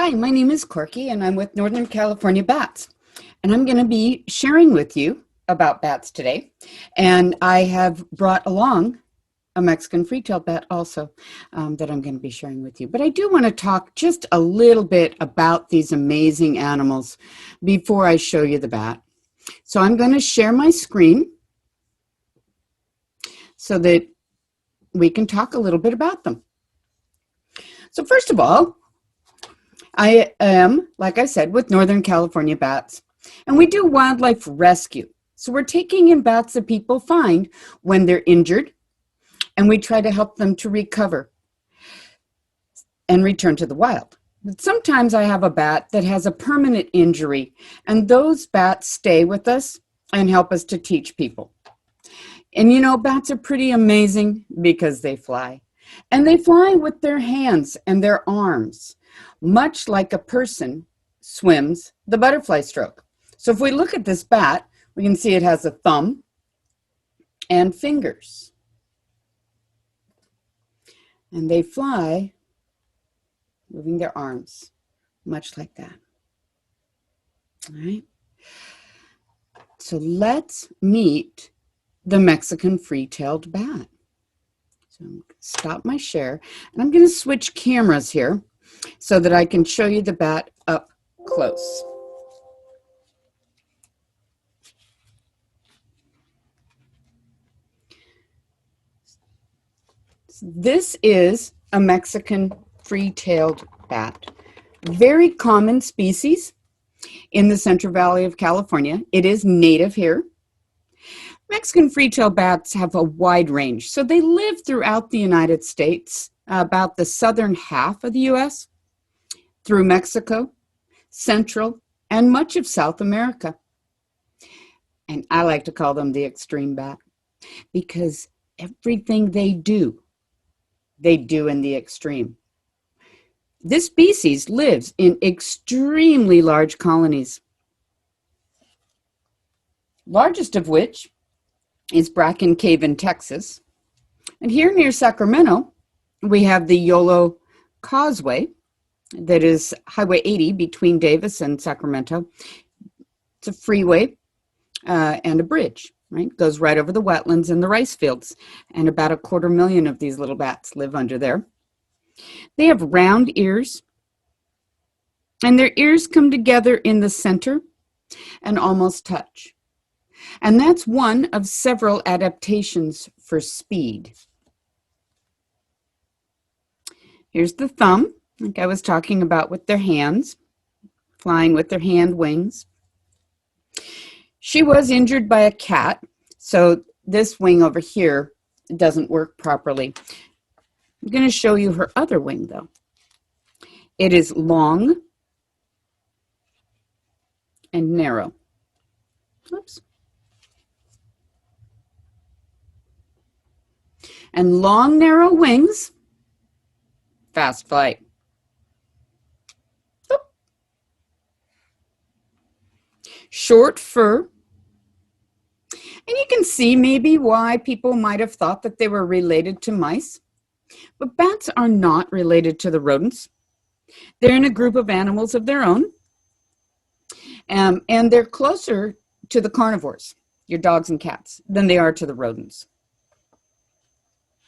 Hi, my name is Corky and I'm with Northern California Bats. And I'm going to be sharing with you about bats today. And I have brought along a Mexican free-tailed bat also that I'm going to be sharing with you. But I do want to talk just a little bit about these amazing animals before I show you the bat. So I'm going to share my screen so that we can talk a little bit about them. So first of all, I am, like I said, with Northern California Bats, and we do wildlife rescue. So we're taking in bats that people find when they're injured, and we try to help them to recover and return to the wild. But sometimes I have a bat that has a permanent injury, and those bats stay with us and help us to teach people. And you know, bats are pretty amazing because they fly. And they fly with their hands and their arms, much like a person swims the butterfly stroke. So if we look at this bat, we can see it has a thumb and fingers. And they fly moving their arms, much like that. All right. So let's meet the Mexican free-tailed bat. So I'm going to stop my share, and I'm going to switch cameras here so that I can show you the bat up close. This is a Mexican free-tailed bat. Very common species in the Central Valley of California. It is native here. Mexican free-tailed bats have a wide range. So they live throughout the United States, about the southern half of the U.S., through Mexico, Central, and much of South America. And I like to call them the extreme bat because everything they do in the extreme. This species lives in extremely large colonies, largest of which is Bracken Cave in Texas. And here near Sacramento, we have the Yolo Causeway, that is Highway 80 between Davis and Sacramento. It's a freeway and a bridge, right? Goes right over the wetlands and the rice fields. And about 250,000 of these little bats live under there. They have round ears, and their ears come together in the center and almost touch. And that's one of several adaptations for speed. Here's the thumb, like I was talking about with their hands, flying with their hand wings. She was injured by a cat, so this wing over here doesn't work properly. I'm going to show you her other wing, though. It is long and narrow. Oops. And long, narrow wings, fast flight. Oop. Short fur. And you can see maybe why people might have thought that they were related to mice. But bats are not related to the rodents. They're in a group of animals of their own. And they're closer to the carnivores, your dogs and cats, than they are to the rodents.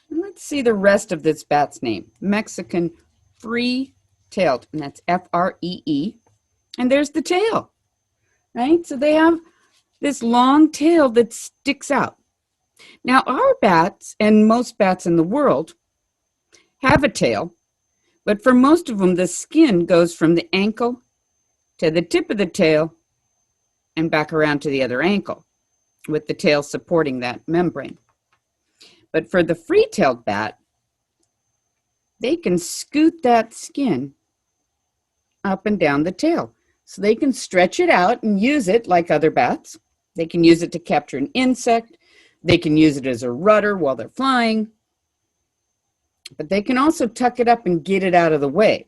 And let's see the rest of this bat's name. Mexican free-tailed, and that's F-R-E-E. And there's the tail, right? So they have this long tail that sticks out. Now, our bats, and most bats in the world, have a tail, but for most of them, the skin goes from the ankle to the tip of the tail and back around to the other ankle, with the tail supporting that membrane. But for the free-tailed bat, they can scoot that skin up and down the tail. So they can stretch it out and use it like other bats. They can use it to capture an insect. They can use it as a rudder while they're flying. But they can also tuck it up and get it out of the way,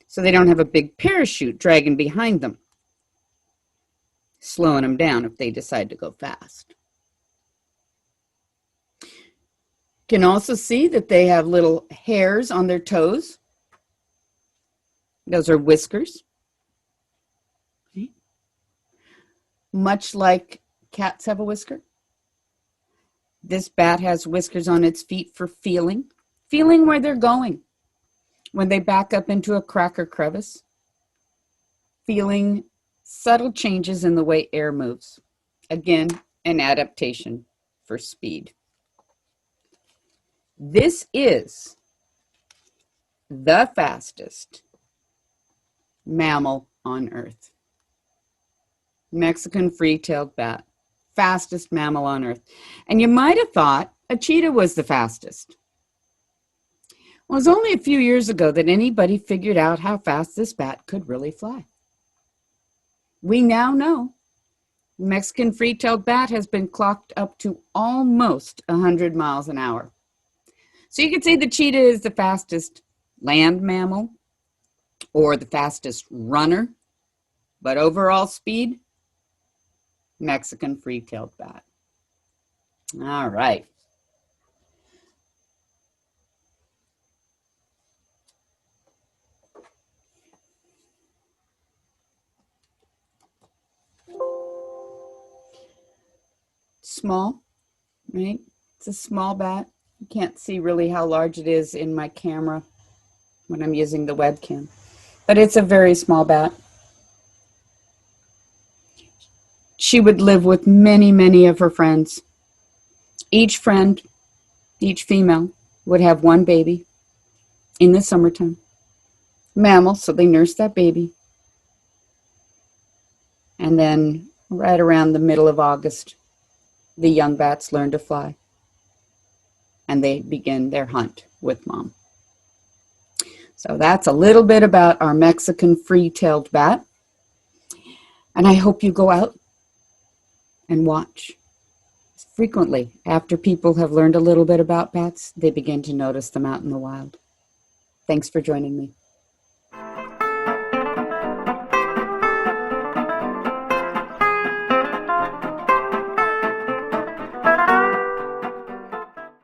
so they don't have a big parachute dragging behind them, slowing them down if they decide to go fast. Can also see that they have little hairs on their toes. Those are whiskers. Okay. Much like cats have a whisker, this bat has whiskers on its feet for feeling where they're going. When they back up into a crack or crevice, feeling subtle changes in the way air moves. Again, an adaptation for speed. This is the fastest mammal on Earth. Mexican free-tailed bat. Fastest mammal on Earth. And you might have thought a cheetah was the fastest. Well, it was only a few years ago that anybody figured out how fast this bat could really fly. We now know Mexican free-tailed bat has been clocked up to almost 100 miles an hour. So you could say the cheetah is the fastest land mammal or the fastest runner, but overall speed, Mexican free-tailed bat. All right. Small, right? It's a small bat. You can't see really how large it is in my camera when I'm using the webcam, but it's a very small bat. She would live with many, many of her friends. Each friend, each female, would have one baby in the summertime. Mammal, so they nurse that baby. And then right around the middle of August, the young bats learn to fly. And they begin their hunt with mom. So that's a little bit about our Mexican free-tailed bat. And I hope you go out and watch. Frequently, after people have learned a little bit about bats, they begin to notice them out in the wild. Thanks for joining me.